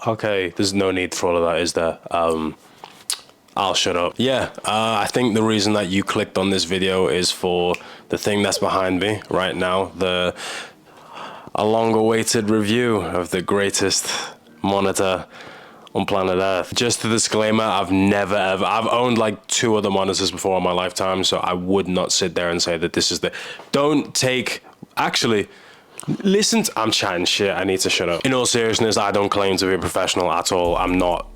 Okay, there's no need for all of that, is there? I'll shut up. Yeah, I think the reason that you clicked on this video is for the thing that's behind me right now, a long-awaited review of the greatest monitor on planet Earth. Just a disclaimer, I've owned like 2 other monitors before in my lifetime, so I would not sit there and say that this is actually, listen to, I'm chatting shit, I need to shut up. In all seriousness, I don't claim to be a professional at all. I'm not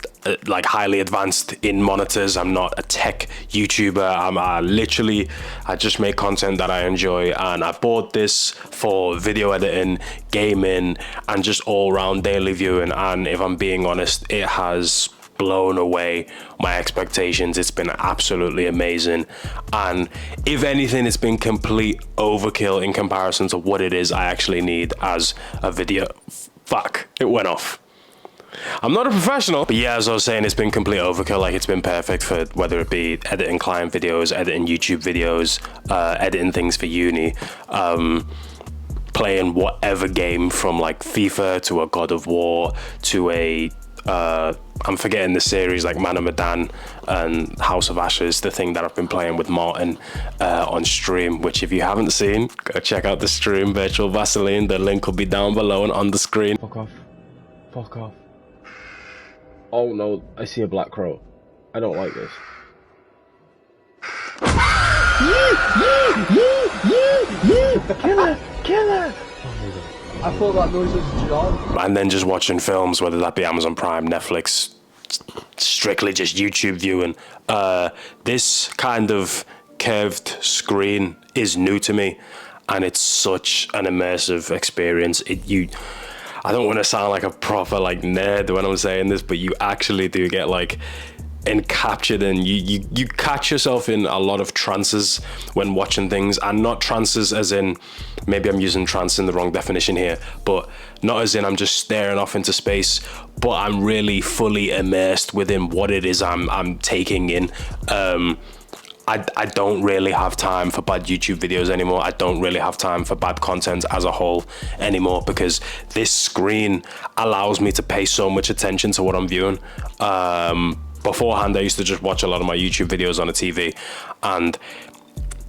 like highly advanced in monitors. I'm not a tech YouTuber. I just make content that I enjoy, and I bought this for video editing, gaming, and just all around daily viewing. And if I'm being honest, it has blown away my expectations. It's been absolutely amazing, and if anything, it's been complete overkill in comparison to what it is I actually need as a video. Fuck, it went off. I'm not a professional, but yeah, as I was saying, it's been complete overkill. Like, it's been perfect for whether it be editing client videos, editing YouTube videos, editing things for uni, playing whatever game from like FIFA to a God of War to a I'm forgetting the series like Man of Medan and House of Ashes, the thing that I've been playing with Martin on stream, which if you haven't seen, go check out the stream, Virtual Vaseline. The link will be down below and on the screen. Fuck off. Fuck off. Oh no, I see a black crow. I don't like this. Killer! I thought that noise was John. And then just watching films, whether that be Amazon Prime, Netflix, strictly just YouTube viewing. This kind of curved screen is new to me, and it's such an immersive experience. I don't want to sound like a proper like nerd when I'm saying this, but you actually do get like encaptured, and you catch yourself in a lot of trances when watching things, and not trances as in, maybe I'm using trance in the wrong definition here, but not as in I'm just staring off into space, but I'm really fully immersed within what it is I'm taking in. I don't really have time for bad YouTube videos anymore. I don't really have time for bad content as a whole anymore, because this screen allows me to pay so much attention to what I'm viewing. Beforehand, I used to just watch a lot of my YouTube videos on a TV, and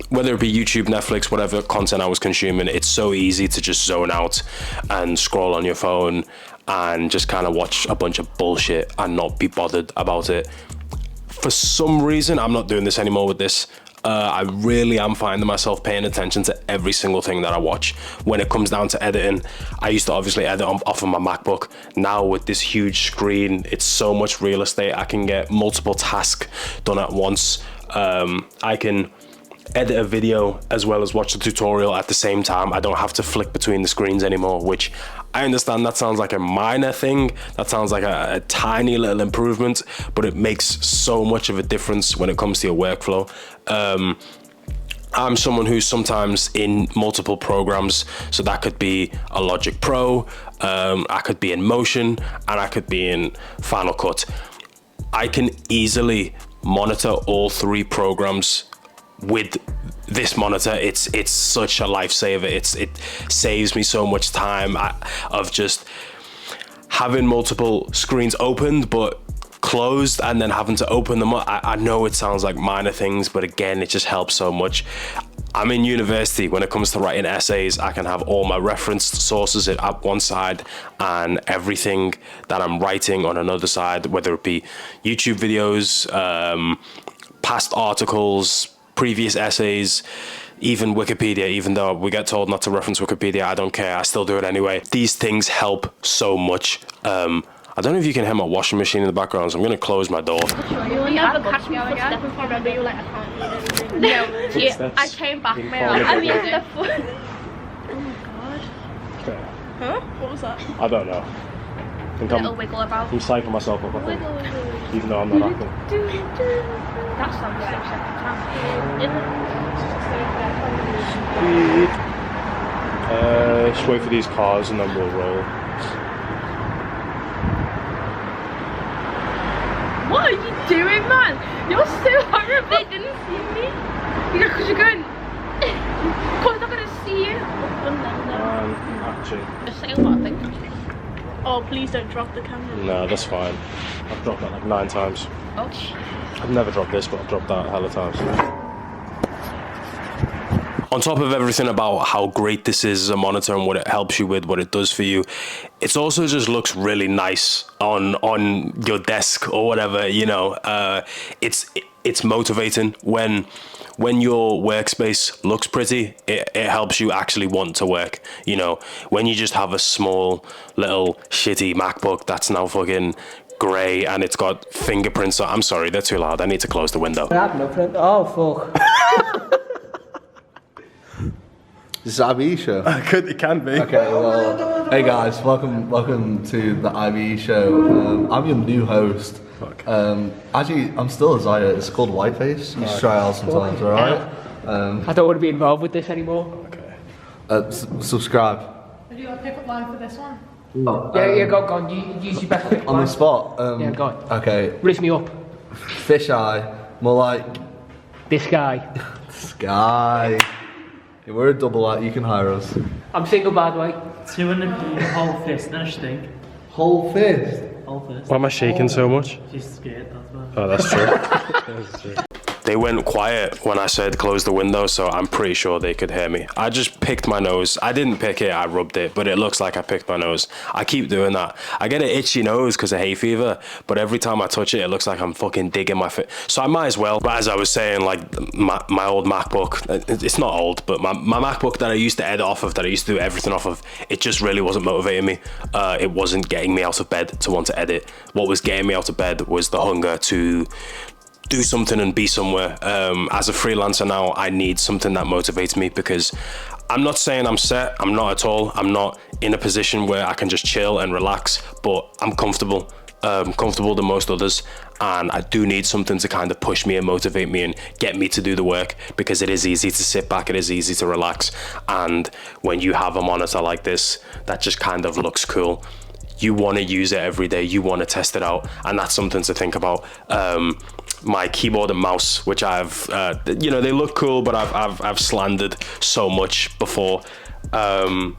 whether it be YouTube, Netflix, whatever content I was consuming, it's so easy to just zone out and scroll on your phone and just kind of watch a bunch of bullshit and not be bothered about it. For some reason, I'm not doing this anymore with this. I really am finding myself paying attention to every single thing that I watch. When it comes down to editing, I used to obviously edit off of my MacBook. Now with this huge screen, it's so much real estate. I can get multiple tasks done at once. I can edit a video as well as watch the tutorial at the same time. I don't have to flick between the screens anymore, which I understand that sounds like a minor thing. That sounds like a tiny little improvement, but it makes so much of a difference when it comes to your workflow. I'm someone who's sometimes in multiple programs, so that could be a Logic Pro, I could be in Motion, and I could be in Final Cut. I can easily monitor all 3 programs with this monitor. It's such a lifesaver. It saves me so much time of just having multiple screens opened but closed, and then having to open them up. I know it sounds like minor things, but again, it just helps so much. I'm in university. When it comes to writing essays, I can have all my referenced sources at one side and everything that I'm writing on another side, whether it be YouTube videos, past articles, previous essays, even Wikipedia. Even though we get told not to reference Wikipedia, I don't care, I still do it anyway. These things help so much. I don't know if you can hear my washing machine in the background, so I'm gonna close my door. You'll never catch me footsteps if you remember you like I can't do it. No, I came back, man. I mean the foot. Oh my god. Okay. Huh? What was that? I don't know. I think Little wiggle about. I'm psyching myself up, I think. Wiggle. Even though I'm not happy. That sounds so second time. Just wait for these cars and then we'll roll. What are you doing, man? You're so horrible. They didn't see me. Because you're going. Because they're gonna see you. Actually. Just saying what I think. Oh, please don't drop the camera. No, that's fine. I've dropped that like 9 times. Oh. I've never dropped this, but I've dropped that a hell of times. On top of everything about how great this is as a monitor and what it helps you with, what it does for you, it also just looks really nice on your desk or whatever, you know. It's motivating when your workspace looks pretty. It helps you actually want to work, you know. When you just have a small little shitty MacBook that's now fucking grey and it's got fingerprints on. I'm sorry, they're too loud. I need to close the window. Oh, fuck. This is IBE show. It can be. Okay, well, hey guys, welcome to the IBE show. I'm your new host. Actually, I'm still a Zaya. It's called Whiteface. You should try it out sometimes, alright? I don't want to be involved with this anymore. Okay. Subscribe. Have you got a pickup line for this one? Oh, Yeah, go on. You use your best pick on the spot. Yeah, go on. Okay. Raise me up. Fisheye. More like This guy. Sky. Yeah, we're a double act. You can hire us. I'm single, by the way. 200 whole fist, not a stink. Whole fist. Whole fist. Why am I shaking so much? She's scared, that's why. Oh, that's true. That's true. They went quiet when I said close the window, so I'm pretty sure they could hear me. I just picked my nose. I didn't pick it, I rubbed it, but it looks like I picked my nose. I keep doing that. I get an itchy nose because of hay fever, but every time I touch it, it looks like I'm fucking digging my foot. So I might as well. But as I was saying, like my old MacBook, it's not old, but my MacBook that I used to edit off of, that I used to do everything off of, it just really wasn't motivating me. It wasn't getting me out of bed to want to edit. What was getting me out of bed was the hunger to do something and be somewhere. As a freelancer now, I need something that motivates me, because I'm not saying I'm set, I'm not at all. I'm not in a position where I can just chill and relax, but I'm comfortable than most others, and I do need something to kind of push me and motivate me and get me to do the work, because it is easy to sit back, it is easy to relax, and when you have a monitor like this that just kind of looks cool, you want to use it every day, you want to test it out, and that's something to think about. My keyboard and mouse, which I've, you know, they look cool, but I've slandered so much before. I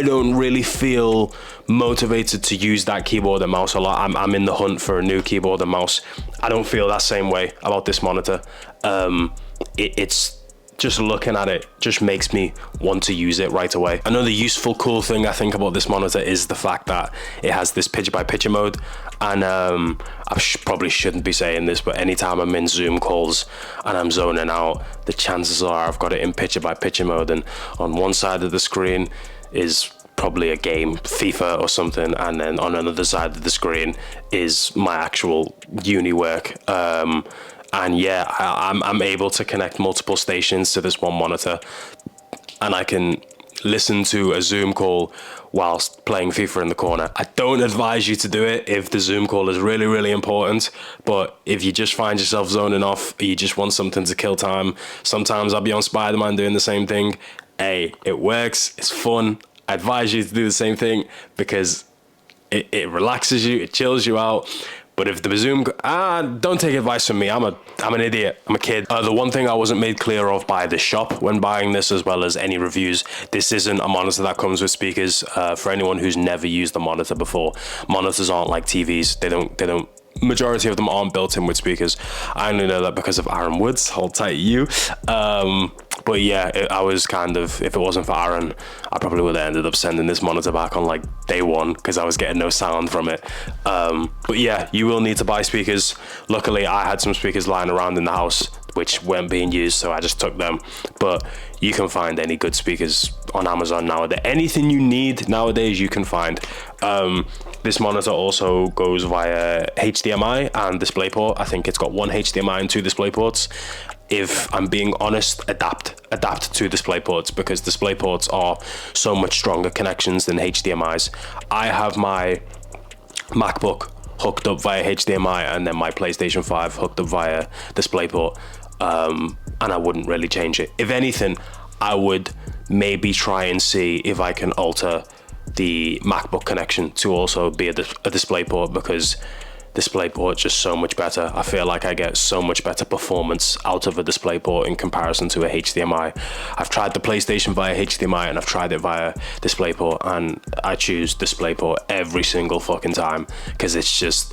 don't really feel motivated to use that keyboard and mouse a lot. I'm in the hunt for a new keyboard and mouse. I don't feel that same way about this monitor. It's just looking at it just makes me want to use it right away. Another useful, cool thing I think about this monitor is the fact that it has this picture-by-picture mode. And I probably shouldn't be saying this, but anytime I'm in Zoom calls and I'm zoning out, the chances are I've got it in picture-by-picture mode, and on one side of the screen is probably a game, FIFA or something, and then on another side of the screen is my actual uni work. And yeah, I'm able to connect multiple stations to this one monitor, and I can listen to a Zoom call whilst playing FIFA in the corner. I don't advise you to do it if the Zoom call is really, really important, but if you just find yourself zoning off, or you just want something to kill time, sometimes I'll be on Spider-Man doing the same thing. Hey, it works, it's fun. I advise you to do the same thing, because it relaxes you, it chills you out. But if the Zoom, don't take advice from me. I'm an idiot. I'm a kid. The one thing I wasn't made clear of by the shop when buying this, as well as any reviews, this isn't a monitor that comes with speakers. For anyone who's never used a monitor before, monitors aren't like TVs. They don't. Majority of them aren't built in with speakers. I only know that because of Aaron Woods. Hold tight, you. But yeah, I was kind of, if it wasn't for Aaron, I probably would have ended up sending this monitor back on like day one, because I was getting no sound from it. But yeah, you will need to buy speakers. Luckily, I had some speakers lying around in the house which weren't being used, so I just took them. But you can find any good speakers on Amazon nowadays. Anything you need nowadays, you can find. This monitor also goes via HDMI and DisplayPort. I think it's got one HDMI and 2 DisplayPorts. If I'm being honest, adapt to DisplayPorts, because DisplayPorts are so much stronger connections than HDMIs. I have my MacBook hooked up via HDMI and then my PlayStation 5 hooked up via DisplayPort, and I wouldn't really change it. If anything, I would maybe try and see if I can alter the MacBook connection to also be a DisplayPort, because DisplayPort just so much better. I feel like I get so much better performance out of a DisplayPort in comparison to a HDMI. I've tried the PlayStation via HDMI and I've tried it via DisplayPort, and I choose DisplayPort every single fucking time because it's just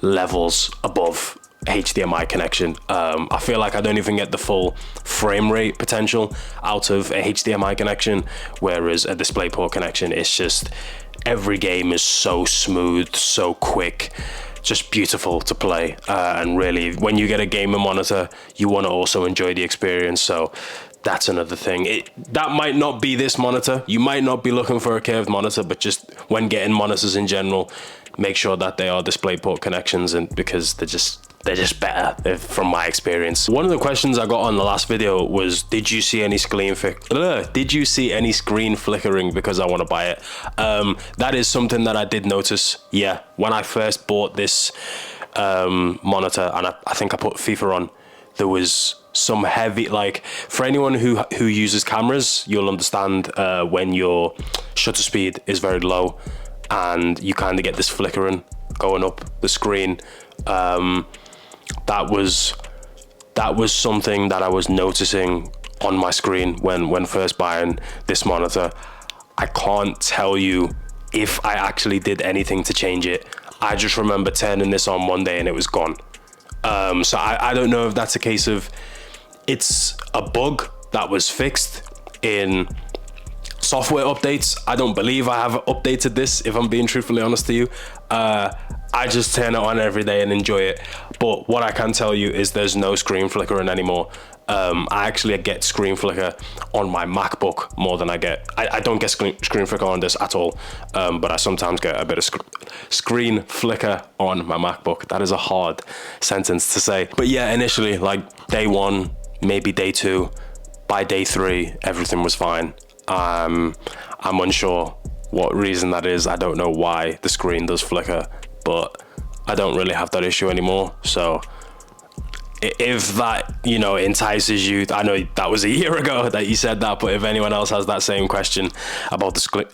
levels above HDMI connection. I feel like I don't even get the full frame rate potential out of a HDMI connection, whereas a DisplayPort connection, it's just every game is so smooth, so quick, just beautiful to play. And really, when you get a gamer monitor, you want to also enjoy the experience. So that's another thing. That might not be this monitor. You might not be looking for a curved monitor, but just when getting monitors in general, make sure that they are DisplayPort connections, and because they're just better from my experience. One of the questions I got on the last video was, did you see any screen flickering because I want to buy it? That is something that I did notice. Yeah, when I first bought this monitor, and I think I put FIFA on, there was some heavy, like, for anyone who uses cameras, you'll understand when your shutter speed is very low and you kind of get this flickering going up the screen. That was something that I was noticing on my screen when first buying this monitor. I can't tell you if I actually did anything to change it. I just remember turning this on one day and it was gone. So I don't know if that's a case of it's a bug that was fixed in software updates. I don't believe I have updated this, if I'm being truthfully honest to you. I just turn it on every day and enjoy it. But what I can tell you is there's no screen flickering anymore. I actually get screen flicker on my MacBook more than I don't get screen flicker on this at all. But I sometimes get a bit of screen flicker on my MacBook. That is a hard sentence to say. But yeah, initially, like day 1, maybe day 2, by day 3, everything was fine. I'm unsure what reason that is. I don't know why the screen does flicker, but I don't really have that issue anymore. So if that, entices you, I know that was a year ago that you said that, but if anyone else has that same question about the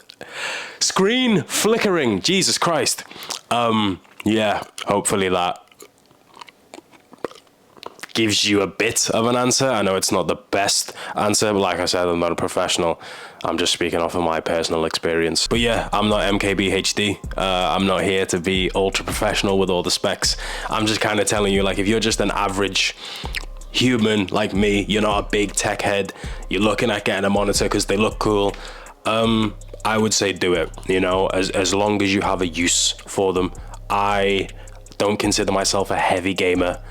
screen flickering, Jesus Christ, yeah, hopefully that gives you a bit of an answer. I know it's not the best answer, but like I said, I'm not a professional. I'm just speaking off of my personal experience. But yeah, I'm not MKBHD. I'm not here to be ultra professional with all the specs. I'm just kind of telling you, like, if you're just an average human like me, you're not a big tech head, you're looking at getting a monitor because they look cool, I would say do it, as long as you have a use for them. I don't consider myself a heavy gamer.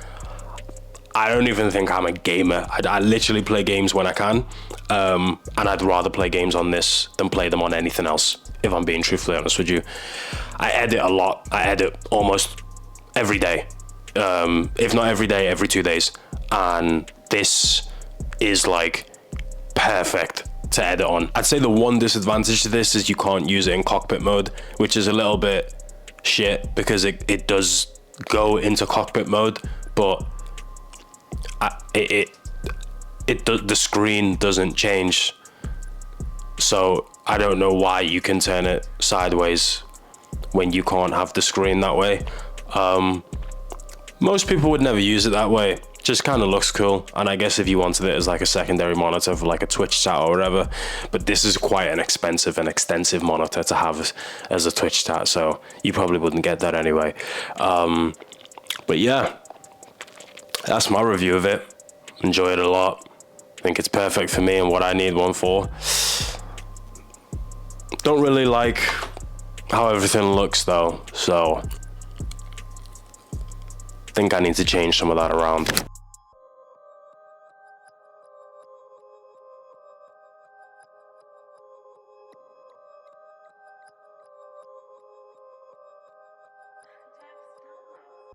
I don't even think I'm a gamer. I literally play games when I can, and I'd rather play games on this than play them on anything else, if I'm being truthfully honest with you. I edit a lot. I edit almost every day, if not every day, every 2 days, and this is like perfect to edit on. I'd say the one disadvantage to this is you can't use it in cockpit mode, which is a little bit shit because it does go into cockpit mode, but the screen doesn't change, so I don't know why you can turn it sideways when you can't have the screen that way. Most people would never use it that way. Just kind of looks cool, and I guess if you wanted it as like a secondary monitor for like a Twitch chat or whatever, but this is quite an expensive and extensive monitor to have as a Twitch chat, so you probably wouldn't get that anyway. But yeah, that's my review of it. Enjoy it a lot. I think it's perfect for me and what I need one for. Don't really like how everything looks though, so I think I need to change some of that around.